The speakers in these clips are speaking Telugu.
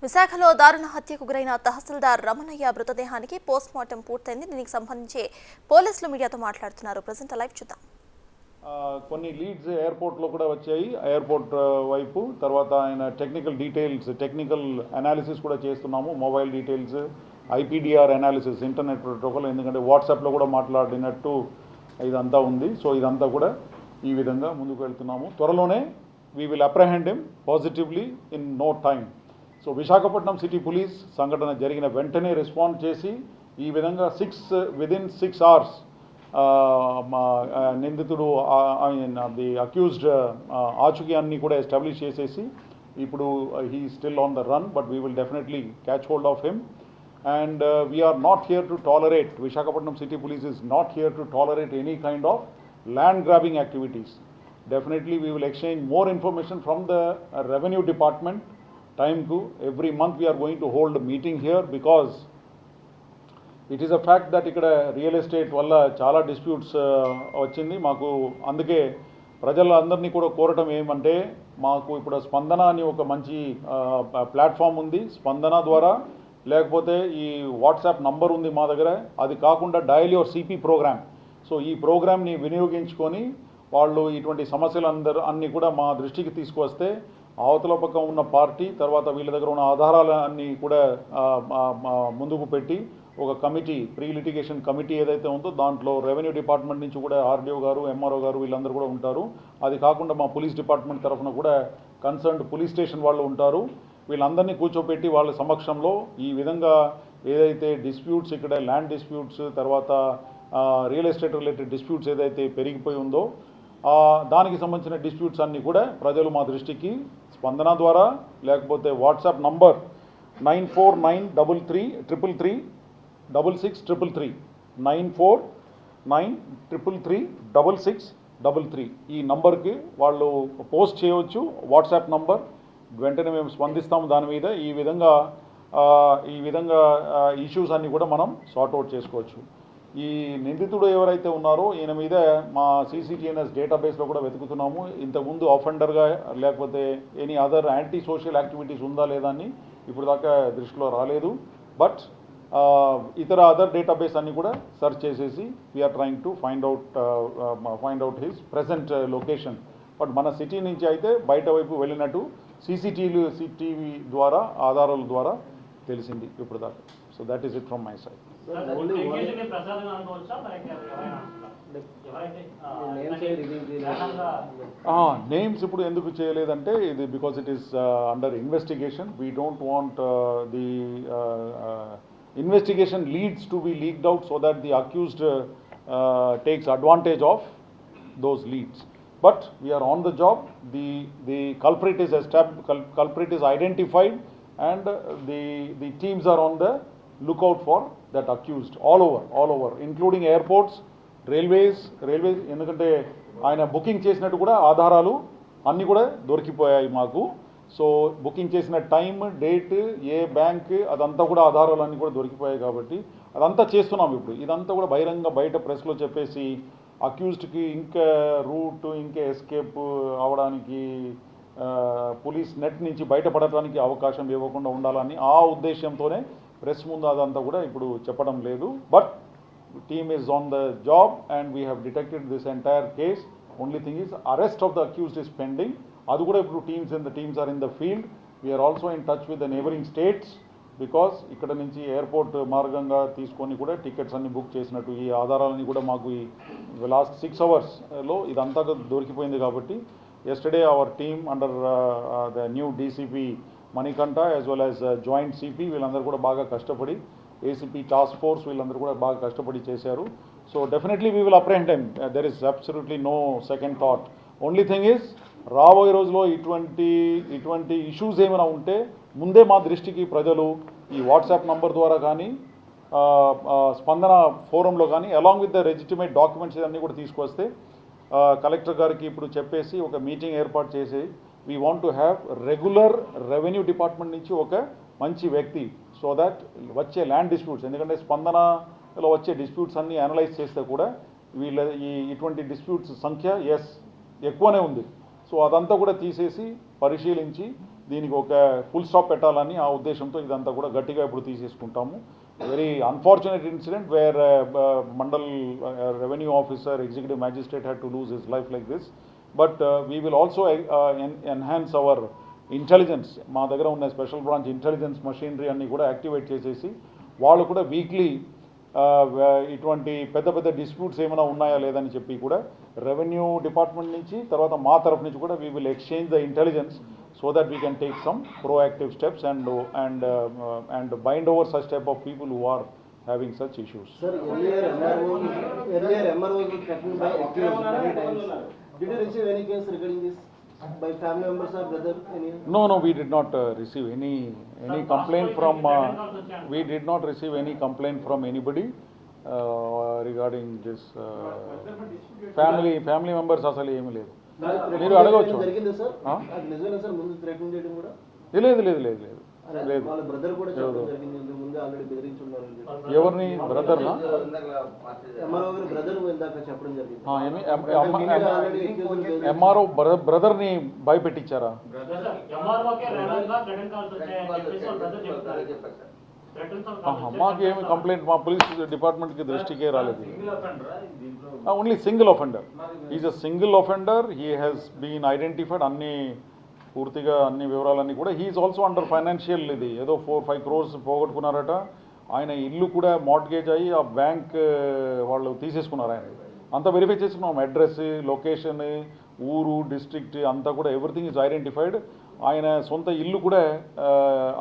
విశాఖలో దారుణ హత్యకు గురైన తహసీల్దార్ రమణయ్య మృతదేహానికి పోస్ట్ మార్టం పూర్తయింది. దీనికి సంబంధించి పోలీసులు మీడియాతో మాట్లాడుతున్నారు. ప్రెజెంట్ లైవ్ చూద్దాం. కొన్ని లీడ్స్ ఎయిర్పోర్ట్లో కూడా వచ్చాయి. ఎయిర్పోర్ట్ వైపు తర్వాత ఆయన టెక్నికల్ అనాలిసిస్ కూడా చేస్తున్నాము. Mobile details, IPDR analysis, internet protocol, ఎందుకంటే వాట్సాప్లో కూడా మాట్లాడినట్టు ఇదంతా ఉంది. సో ఇదంతా కూడా ఈ విధంగా ముందుకు వెళ్తున్నాము. త్వరలోనే we will apprehend him positively in no time. So Visakhapatnam city police సంఘటన జరిగిన వెంటనే రెస్పాండ్ చేసి ఈ విధంగా విదిన్ 6 hours నిందితుడు ది అక్యూజ్డ్ ఆచూకీ అన్ని కూడా ఎస్టాబ్లిష్ చేసేసి ఇప్పుడు he still on the run, but we will definitely catch hold of him. And we are not here to tolerate, Visakhapatnam City Police is not here to tolerate any kind of land grabbing activities. Definitely we will exchange more information from the revenue department. Every month we are going to hold a meeting here because it is a fact that ikkada real estate valla chaala disputes vachindi maaku. Anduke ప్రజలందరినీ కూడా కోరటం ఏమంటే, మాకు ఇప్పుడు స్పందన అని ఒక మంచి ప్లాట్ఫామ్ ఉంది. స్పందన ద్వారా లేకపోతే ఈ వాట్సాప్ నంబర్ ఉంది మా దగ్గర, అది కాకుండా dial your CP programme. So ఈ ప్రోగ్రామ్ని వినియోగించుకొని వాళ్ళు ఇటువంటి సమస్యలు అన్నీ కూడా మా దృష్టికి తీసుకువస్తే అవతల పక్క ఉన్న పార్టీ తర్వాత వీళ్ళ దగ్గర ఉన్న ఆధారాలన్నీ కూడా ముందుకు పెట్టి ఒక కమిటీ, ప్రీ లిటిగేషన్ కమిటీ ఏదైతే ఉందో దాంట్లో రెవెన్యూ డిపార్ట్మెంట్ నుంచి కూడా ఆర్డీఓ గారు, ఎంఆర్ఓ గారు వీళ్ళందరూ కూడా ఉంటారు. అది కాకుండా మా పోలీస్ డిపార్ట్మెంట్ తరఫున కూడా కన్సర్న్డ్ పోలీస్ స్టేషన్ వాళ్ళు ఉంటారు. వీళ్ళందరినీ కూర్చోపెట్టి వాళ్ళ సమక్షంలో ఈ విధంగా ఏదైతే డిస్ప్యూట్స్, ఇక్కడ ల్యాండ్ డిస్ప్యూట్స్, తర్వాత రియల్ ఎస్టేట్ రిలేటెడ్ డిస్ప్యూట్స్ ఏదైతే పెరిగిపోయి ఉందో దానికి సంబంధించిన డిస్ప్యూట్స్ అన్నీ కూడా ప్రజలు మా దృష్టికి స్పందన ద్వారా లేకపోతే వాట్సాప్ నంబర్ 9493333633 9493336633 ఈ నంబర్కి వాళ్ళు పోస్ట్ చేయవచ్చు. వాట్సాప్ నంబర్ వెంటనే మేము స్పందిస్తాము దాని మీద. ఈ విధంగా ఇష్యూస్ అన్నీ కూడా మనం సార్ట్అవుట్ చేసుకోవచ్చు. ఈ నిందితుడు ఎవరైతే ఉన్నారో ఈయన మీద మా CCTNS డేటాబేస్లో కూడా వెతుకుతున్నాము. ఇంతకుముందు అఫెండర్గా లేకపోతే any other anti social activities ఉందా లేదా అని ఇప్పుడు దాకా దృష్టిలో రాలేదు. బట్ ఇతర అదర్ డేటాబేస్ అన్నీ కూడా సెర్చ్ చేసేసి we're trying to find out his present location. But మన సిటీ నుంచి అయితే బయట వైపు వెళ్ళినట్టు CCTV ద్వారా ఆధారాల ద్వారా తెలిసింది ఇప్పుడు దాకా. So that is it from my side. Names ఇప్పుడు ఎందుకు చేయలేదంటే ఇది because it is under investigation. We don't want the investigation leads to be leaked out so that the accused takes advantage of those leads. But we are on the job. The culprit is identified and the teams are on the lookout for that accused all over including airports, railways ఎందుకంటే ఆయన బుకింగ్ చేసినట్టు కూడా ఆధారాలు అన్నీ కూడా దొరికిపోయాయి మాకు. సో బుకింగ్ చేసిన టైం, డేట్, ఏ బ్యాంక్, అదంతా కూడా ఆధారాలు అన్నీ కూడా దొరికిపోయాయి. కాబట్టి అదంతా చేస్తున్నాం ఇప్పుడు. ఇదంతా కూడా బయట ప్రెస్లో చెప్పేసి అక్యూజ్డ్కి ఇంకా రూట్, ఇంకా ఎస్కేప్ అవడానికి, పోలీస్ నెట్ నుంచి బయటపడటానికి అవకాశం ఇవ్వకుండా ఉండాలని ఆ ఉద్దేశంతోనే ప్రెస్ ముందు అదంతా కూడా ఇప్పుడు చెప్పడం లేదు. But team is on the job and we have detected this entire case. Only thing is arrest of the accused is pending. అది కూడా ఇప్పుడు teams are in the field. We're also in touch with the neighbouring states because ఇక్కడ నుంచి ఎయిర్పోర్ట్ మార్గంగా తీసుకొని కూడా టికెట్స్ అన్ని బుక్ చేసినట్టు ఈ ఆధారాలని కూడా మాకు ఈ లాస్ట్ 6 hours ఇదంతా దొరికిపోయింది. కాబట్టి yesterday our team under the new DCP Manikanta as well as joint CP వీళ్ళందరూ కూడా బాగా కష్టపడి, ACP టాస్క్ ఫోర్స్ వీళ్ళందరూ కూడా బాగా కష్టపడి చేశారు. So definitely we will apprehend him. There is absolutely no second thought. Only thing is రాబోయే రోజులో ఇటువంటి ఇష్యూస్ ఏమైనా ఉంటే ముందే మా దృష్టికి ప్రజలు ఈ వాట్సాప్ నంబర్ ద్వారా కానీ స్పందన ఫోరంలో కానీ along with the legitimate documents ఇవన్నీ కూడా తీసుకొస్తే కలెక్టర్ గారికి ఇప్పుడు చెప్పేసి ఒక మీటింగ్ ఏర్పాటు చేసి we want to have regular revenue department నుంచి ఒక మంచి వ్యక్తి సో దట్ వచ్చే ల్యాండ్ డిస్ప్యూట్స్, ఎందుకంటే స్పందనలో వచ్చే డిస్ప్యూట్స్ అన్నీ అనలైజ్ చేస్తే కూడా ఇటువంటి డిస్ప్యూట్స్ సంఖ్య ఎక్కువనే ఉంది. సో అదంతా కూడా తీసేసి పరిశీలించి దీనికి ఒక ఫుల్ స్టాప్ పెట్టాలని ఆ ఉద్దేశంతో ఇదంతా కూడా గట్టిగా ఇప్పుడు తీసేసుకుంటాము. Very unfortunate incident where mandal revenue officer executive magistrate had to lose his life like this. But we will also enhance our intelligence. మా దగ్గర ఉన్న స్పెషల్ బ్రాంచ్ ఇంటెలిజెన్స్ మషీనరీ అన్ని కూడా యాక్టివేట్ చేసేసి వాళ్ళు కూడా వీక్లీ ఇటువంటి పెద్ద పెద్ద డిస్ప్యూట్స్ ఏమైనా ఉన్నాయా లేదని చెప్పి కూడా రెవెన్యూ డిపార్ట్మెంట్ నుంచి తర్వాత మా తరఫు నుంచి కూడా we will exchange the intelligence so that we can take some proactive steps and bind over such type of people who are having such issues. Sir, earlier MRO was threatened by accused many times. Did you receive any case regarding this by family members or brother? Any? No, we did not receive any complaint from. We did not receive any complaint from anybody regarding this family members అసలు ఏమీ లేదు. మీరు అడగవచ్చు. జరిగింది సార్, అది నిజమేనా సార్? ముందు థ్రెటన్ చేయడం కూడా లేదు. వాళ్ళ బ్రదర్ కూడా చెప్పడం జరిగింది, ముందు ఆల్రెడీ బెదిరించున్నారు. ఎవరిని బ్రదర్నా? ఎంఆర్ఓ గారి బ్రదర్ ఇందాక చెప్పడం జరిగింది. ఎంఆర్ఓ బ్రదర్ని భయపెట్టించారా? మాకేమి కంప్లైంట్ మా పోలీస్ డిపార్ట్మెంట్కి దృష్టికే రాలేదు. Only single offender. Is a single offender. He has been identified. పూర్తిగా అన్ని వివరాలన్నీ కూడా. హీఈస్ ఆల్సో అండర్ ఫైనాన్షియల్ ఇది ఏదో 4-5 crores పోగొట్టుకున్నారట. ఆయన ఇల్లు కూడా మార్ట్గేజ్ అయ్యి ఆ బ్యాంక్ వాళ్ళు తీసేసుకున్నారు. ఆయన అంతా వెరిఫై చేసుకున్నాం. అడ్రస్, లొకేషన్, ఊరు, డిస్ట్రిక్ట్ అంతా కూడా ఎవ్రీథింగ్ ఈజ్ ఐడెంటిఫైడ్. ఆయన సొంత ఇల్లు కూడా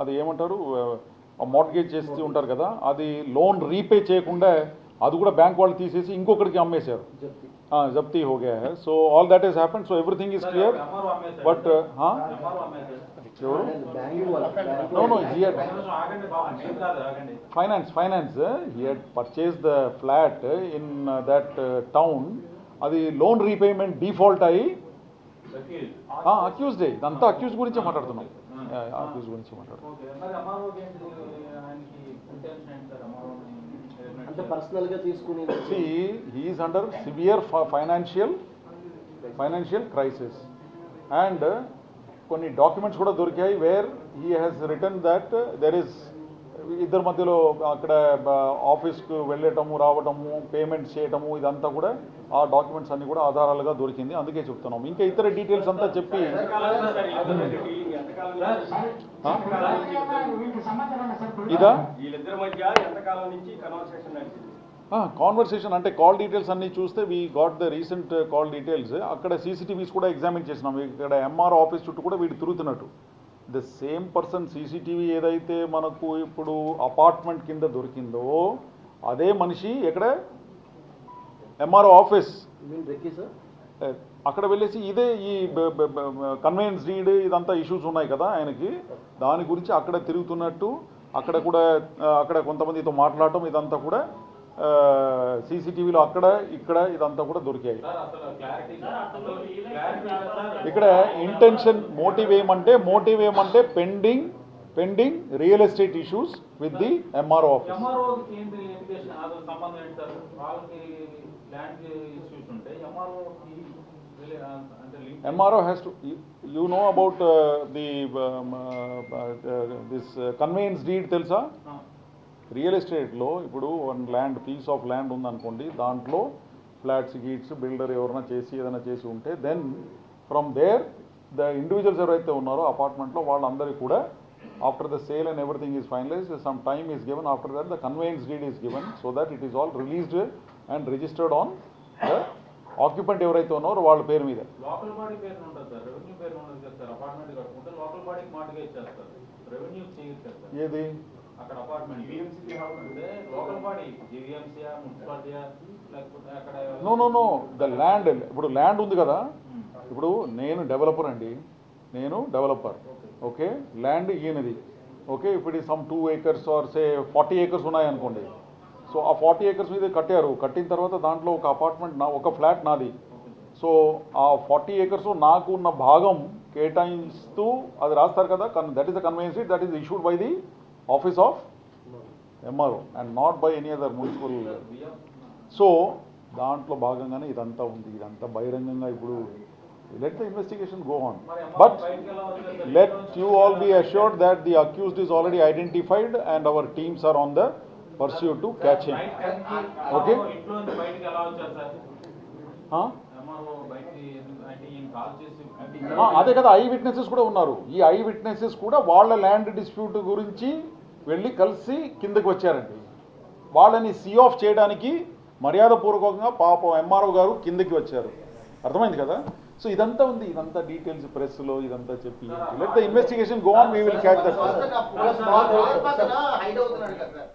అది ఏమంటారు మార్ట్గేజ్ చేస్తూ ఉంటారు కదా, అది లోన్ రీపే చేయకుండా అది కూడా బ్యాంక్ వాళ్ళు తీసేసి ఇంకొకరికి అమ్మేశారు. జప్తీ హో Gaya high. So all that is happened. So everything is clear. But no, he had finance he had purchased the flat in that town. అది లోన్ రీపేమెంట్ డిఫాల్ట్ అయ్యి అక్యూజ్డ్. ఇదంతా అక్యూజ్ గురించి మాట్లాడుతున్నాం. అక్యూజ్ గురించి మాట్లాడుతున్నాం. See, he is under severe financial crisis and కొన్ని డాక్యుమెంట్స్ కూడా దొరికాయి where he has return that there is ఇద్దరి మధ్యలో అక్కడ ఆఫీస్కు వెళ్ళటము రావటము పేమెంట్స్ చేయటము ఇదంతా కూడా ఆ డాక్యుమెంట్స్ అన్ని కూడా ఆధారాలుగా దొరికింది. అందుకే చెప్తున్నాం. ఇంకా ఇతర డీటెయిల్స్ అంతా చెప్పి ఇదా కాన్వర్సేషన్ అంటే కాల్ డీటెయిల్స్ అన్నీ చూస్తే we got the recent call details. అక్కడ సీసీటీవీస్ కూడా ఎగ్జామిన్ చేసినాం. ఇక్కడ ఎంఆర్ ఆఫీస్ చుట్టూ కూడా వీడు తిరుగుతున్నట్టు. ద సేమ్ పర్సన్ సీసీటీవీ ఏదైతే మనకు ఇప్పుడు అపార్ట్మెంట్ కింద దొరికిందో అదే మనిషి ఎక్కడ ఎంఆర్ఓ ఆఫీస్ అక్కడ వెళ్ళేసి ఇదే ఈ కన్వెయన్స్ డీడ్ ఇదంతా ఇష్యూస్ ఉన్నాయి కదా ఆయనకి, దాని గురించి అక్కడ తిరుగుతున్నట్టు అక్కడ కూడా అక్కడ కొంతమందితో మాట్లాడటం ఇదంతా కూడా సీసీటీవీలో అక్కడ ఇక్కడ ఇదంతా కూడా దొరికాయి. ఇక్కడ ఇంటెన్షన్ మోటివ్ ఏమంటే pending real estate issues with the MRO office. MRO has to, you know about this conveyance deed తెలుసా? రియల్ ఎస్టేట్లో ఇప్పుడు ల్యాండ్ పీస్ ఆఫ్ ల్యాండ్ ఉందనుకోండి, దాంట్లో ఫ్లాట్స్ గీట్స్ బిల్డర్ ఎవరైనా చేసి ఏదైనా చేసి ఉంటే then from there the individuals ఎవరైతే ఉన్నారో అపార్ట్మెంట్లో వాళ్ళందరికీ కూడా after the sale and everything is finalised some time is given. After that the conveyance deed is given so that it is all released and registered on the occupant ఎవరైతే ఉన్నారో వాళ్ళ పేరు మీద. లోకల్ బాడీ పేరు ఉంటుంది సార్, రెవెన్యూ పేరు ఉంటుంది సార్. అపార్ట్మెంట్ కట్టుకుంటే లోకల్ బాడీకి మార్టిగేజ్ చేస్తారు, రెవెన్యూ చేయరు సార్. ఏది అక్కడ అపార్ట్మెంట్ జీవీఎంసీ అంటే లోకల్ బాడీ జీవీఎంసీయా మున్సిపాలిటీయా లేకపోతే అక్కడ నో ద ల్యాండ్. ఇప్పుడు ల్యాండ్ ఉంది కదా, ఇప్పుడు నేను డెవలపర్ అండి, నేను డెవలపర్ ఓకే, ల్యాండ్ ఈయనది ఓకే. ఇప్పుడు some 2 acres or say 40 acres ఉన్నాయనుకోండి. సో ఆ 40 acres మీద కట్టారు, కట్టిన తర్వాత దాంట్లో ఒక అపార్ట్మెంట్ ఒక ఫ్లాట్ నాది. సో ఆ 40 acres నాకు ఉన్న భాగం కేటాయిస్తూ అది రాస్తారు కదా, that is the conveyance deed that is issued by the office of MRO and not by any other municipal. So దాంట్లో భాగంగానే ఇదంతా ఉంది. ఇదంతా బహిరంగంగా ఇప్పుడు Let the investigation go on. మరి MRO But బయటికి ఎలా వచ్చారు sir? let you all be assured that the accused is already identified and our teams are on the pursuit to catch him. Okay? ఇంట్లో నుంచి బయటికి ఎలా వచ్చారు సార్? Huh? MRO బయటికి అంటే ఈయన కాల్ చేసి అదే కదా ఐ విట్నెసెస్ కూడా ఉన్నారు. ఈ ఐ విట్నెసెస్ కూడా వాళ్ళ ల్యాండ్ డిస్ప్యూట్ గురించి వెళ్ళి కలిసి కిందకి వచ్చారండి. వాళ్ళని సీ ఆఫ్ చేయడానికి మర్యాదపూర్వకంగా పాపం ఎంఆర్ఓ గారు కిందకి వచ్చారు. అర్థమైంది కదా? సో ఇదంతా ఉంది, ఇదంతా డీటెయిల్స్ ప్రెస్లో ఇదంతా చెప్పి let the investigation go on, we will catch that. Hide అవుతున్నాడు కదా సార్.